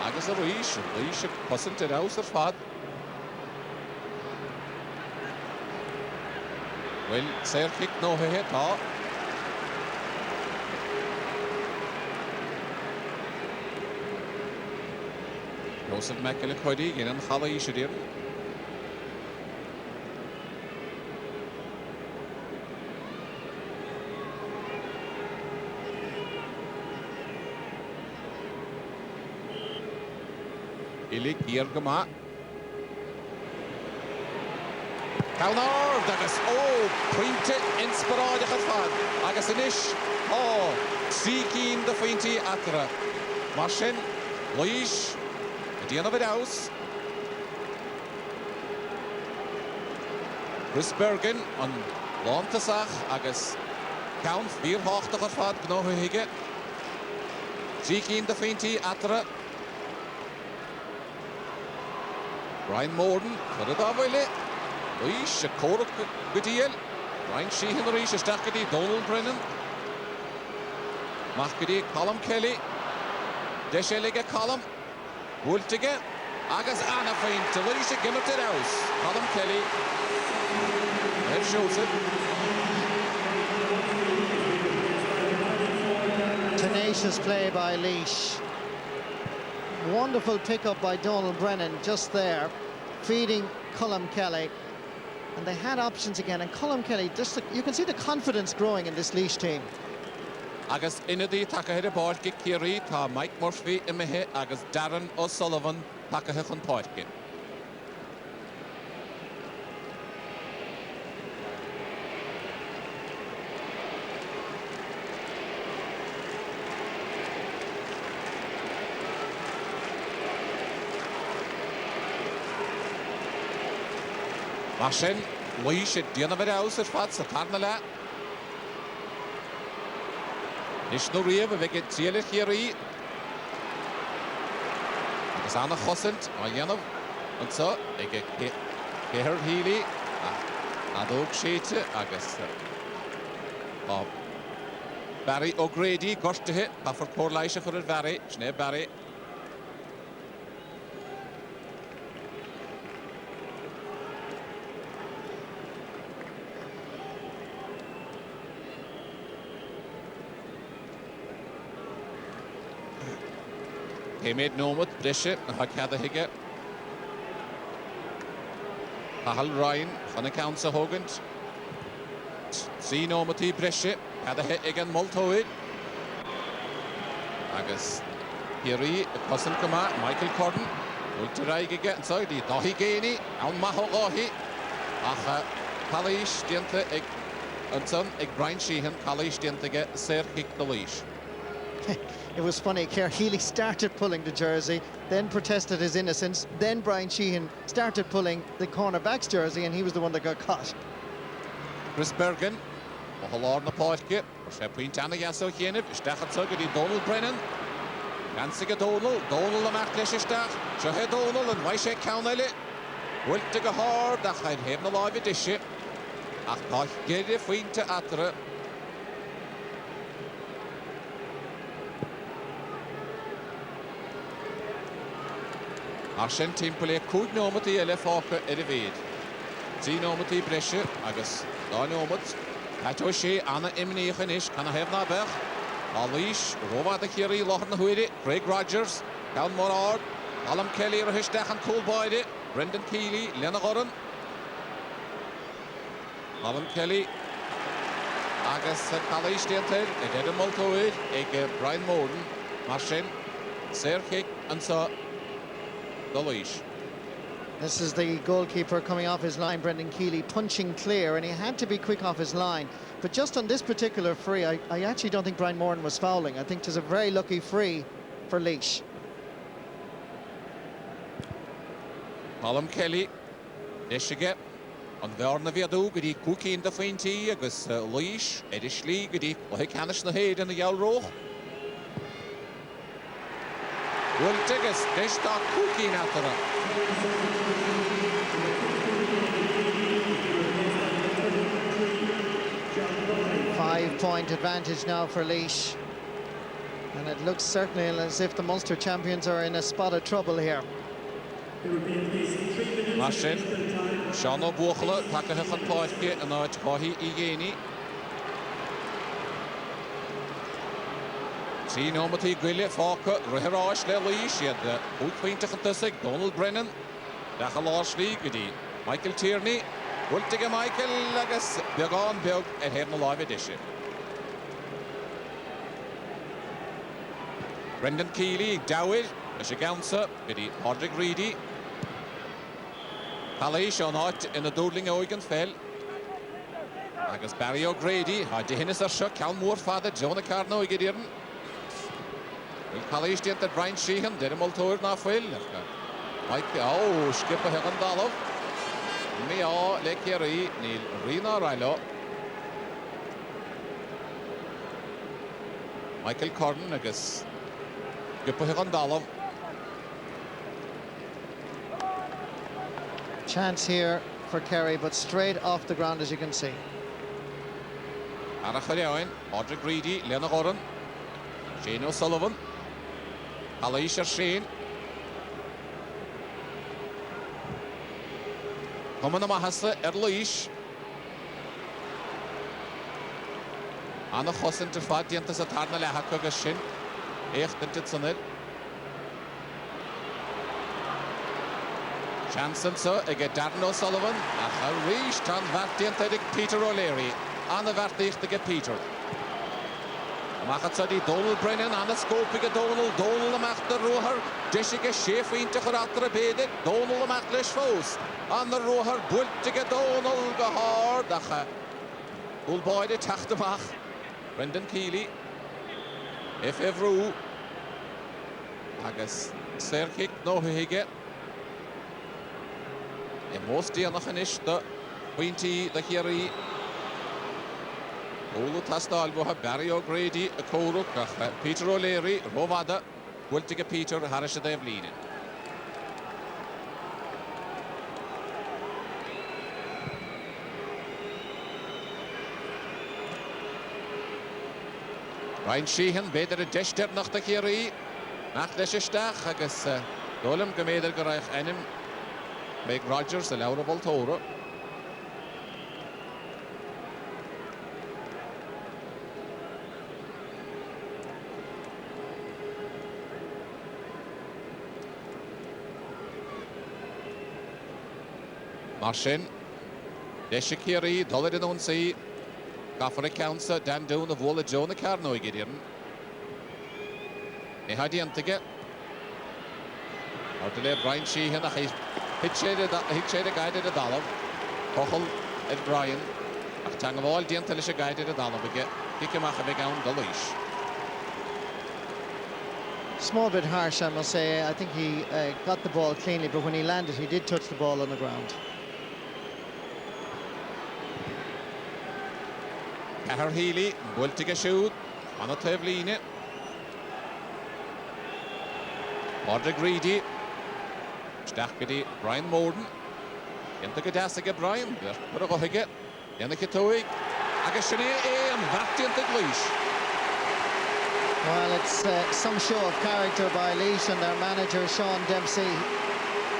Agus a Laois cosint ar aus ar fad. Well, sair kick no he tá. Joseph McElroy gin an chala isidir. Ili Gear gama. Cawnard agus pointe inspiráide a fad agus inis trí cín de faointí atra. Mar sin Laois a déanamh it aus. Chris Bergen an lántasach agus cawn fíorthachta a fad gnóthaige. Trí cín de faointí atra. Brian Morden chud a dábhaile. Laois a córa go díal. Ryan Sheehan a rís isteach go dtí Donald Brennan. Mach go dtí Colm Kelly. De sé lige Colm. Bhúilteige agus anna féinte. Laois a gimmert it aus. Colm Kelly. Ed Joseph. Tenacious play by Laois. Wonderful pick-up by Donald Brennan just there, feeding Colm Kelly. And they had options again, and Colm Kelly, you can see the confidence growing in this Laois team. Agus inadí takehead a páirci Kerry tá Mike Murphy imithe agus Darren O'Sullivan takethe chun páirci. Mar sin Laois a déanamh it aus ar fad sa tarna le. Nis nó riamh a bheith tríaile Kerry. Agus anna chosint a dhéanamh ansa ag Céhar Healy a dóg séite agus Barry O'Grady gortathe a for cór chur ar Barry, sné Barry. He made nómad brise na hacada hiige. Hal Ryan chun account sa hogant. Sí nómatí brise cada ag an moltóid. Agus Kerry a cosan cuma Michael Corrin. Bhúilte raigige an said dtí Dáithí Géini an maith gáithí. Ach Laois dianta ag an son ag Brian Sheehan Laois diantaige sair kick the Laois. It was funny, Healy started pulling the jersey, then protested his innocence, then Brian Sheehan started pulling the cornerback's jersey, and he was the one that got caught. Chris Bergen, a halár na páirci, sé puinte anna gasó chéanamh, isteach an tugad í Donald Brennan, Gansige Donal amach leis isteach. Seo Donal an bhaid sé ceann eile. Bhuailte go háir ach chaid hebh na láimhe diise. Ach tá géidir faointe atra. Ar sin timpeall é 5 nómatí eile fáca ar a bhéad. 10 nómatí breise agus 2 nómat. Caitó sé anna imníochan is canna hebh na bech. Laois, Rómhada Kerry, Lochar na Huide, Craig Rogers, Cal Morard, Alam Kelly ar a histeach an Coolbaide, Brendan Keeley, Lena Goran. Alam Kelly agus Calais Dientel, ag Eddie Multoid, ag Brian Morden, mar sin, Serkick and so Laois. This is the goalkeeper coming off his line, Brendan Keeley, punching clear, and he had to be quick off his line. But just on this particular free, I actually don't think Brian Moran was fouling. I think it was a very lucky free for Laois. Alam Kelly, Ishige, on Verna Viadu, Gudi Cookie in the Fainty, agus Laois, Edishley, Gudi, Ohikanis na Head in the Yelrow. Will Tiggis, Dishta Cookie Natara. 5-point advantage now for Laois. And it looks certainly as if the Munster champions are in a spot of trouble here. Marsin, Sean O'Buchala, Takahachan Pláithce, and now Tahi Igeni. See Nomati Gwille, Fáca, Ruhirás le Laois, he had the Úthaointach Tusig, Donald Brennan, Dacha Larsley, Gudi, Michael Tierney, Wultige Michael, agus Beagán Beag, and Hebna Live Edition. Brendan Keeley, Dowid, Michigansa, Gudi, Padraig Reedy. Calais on out in the Doodling Oigan fell. Agus Barry O'Grady, had the Hinnis Shuk, Cal Moore father, Jonah Carno, Gideon. Will Calais did the Brian Sheehan, did him all tour now, Phil. Mike, oh, skipper Hegan Dalov. Mia, Le Kerry, Neil Rena Rilo. Michael Corn, Agus. Skipper Hegan Dalov. Chance here for Kerry, but straight off the ground, as you can see. Arachaleoin, Padraig Reedy, Lena Goran, Shane O'Sullivan, Alaisha Shane. Coming Mahasa, Laois. Anna Hossen to Fadiantas at Harnale Hakagashin, Echt and Titsanel. Chanson, sir, again, Darren O'Sullivan. A reached on Vartiantic Peter O'Leary. On the Vartich to get Peter. Machatsadi, Donald Brennan, on the Scopig Donald, Donald Machter Roher, Jessica Sheffield to Karatra Bede, Donald Matlish Foes. On the Roher, Bultige Donald Gahar, Dacha. Ulboy de Tachtamach. Brendan Keeley. If Evru. Agus Serkick, no Hige. Most dear Nachanish, the Pointy, the Kerry. Olu Tastalbo, Barry O'Grady, a Koruk, Peter O'Leary, Rovada, Wiltige Peter, Harrisha Devlin. Ryan Sheehan, better a Deshter nach the Kerry. Nach the Shistach, Agus Dolem Gameder Garach Enim. Craig Rogers, the Laura Voltora. Marsin, Deshikiri, Dollar Sea, Gaffer Counselor, Dan Doon of Walla Jonah Carno, Gideon. Ehadiantige. Ortele Brian Sheehan, Hitchade guided a dollar. Kochel and Brian. Tangavall Diantelish guided a dollar. Kikamacha began the leash. Small bit harsh, I must say. I think he got the ball cleanly, but when he landed, he did touch the ball on the ground. Cahar Healy, Bultiga shoot, on a Tevline. Mordred Greedy. Stachgedi Brian Morden. Into Gadasig Brian. But a Hohige. Yannick Agashane and Vatti into Laois. Well, it's some show of character by Laois and their manager, Sean Dempsey,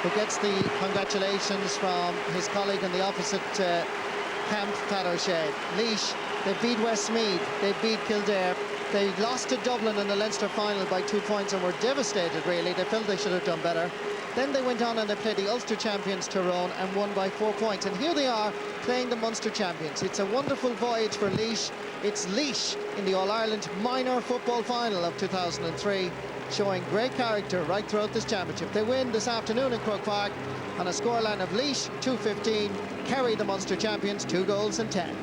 who gets the congratulations from his colleague in the opposite camp, Pat O'Shea. Laois, they beat Westmeath, they beat Kildare. They lost to Dublin in the Leinster final by 2 points and were devastated, really. They felt they should have done better. Then they went on and they played the Ulster champions Tyrone and won by 4 points. And here they are playing the Munster champions. It's a wonderful voyage for Laois. It's Laois in the All-Ireland minor football final of 2003, showing great character right throughout this championship. They win this afternoon in Croke Park on a scoreline of Laois 2-15, Kerry the Munster champions 2 goals and 10.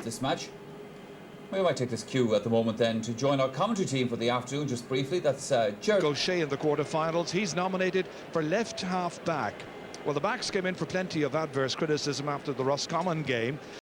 This match. We might take this cue at the moment then to join our commentary team for the afternoon just briefly. That's Gerald O'Shea in the quarter-finals. He's nominated for left half back. Well, the backs came in for plenty of adverse criticism after the Roscommon game.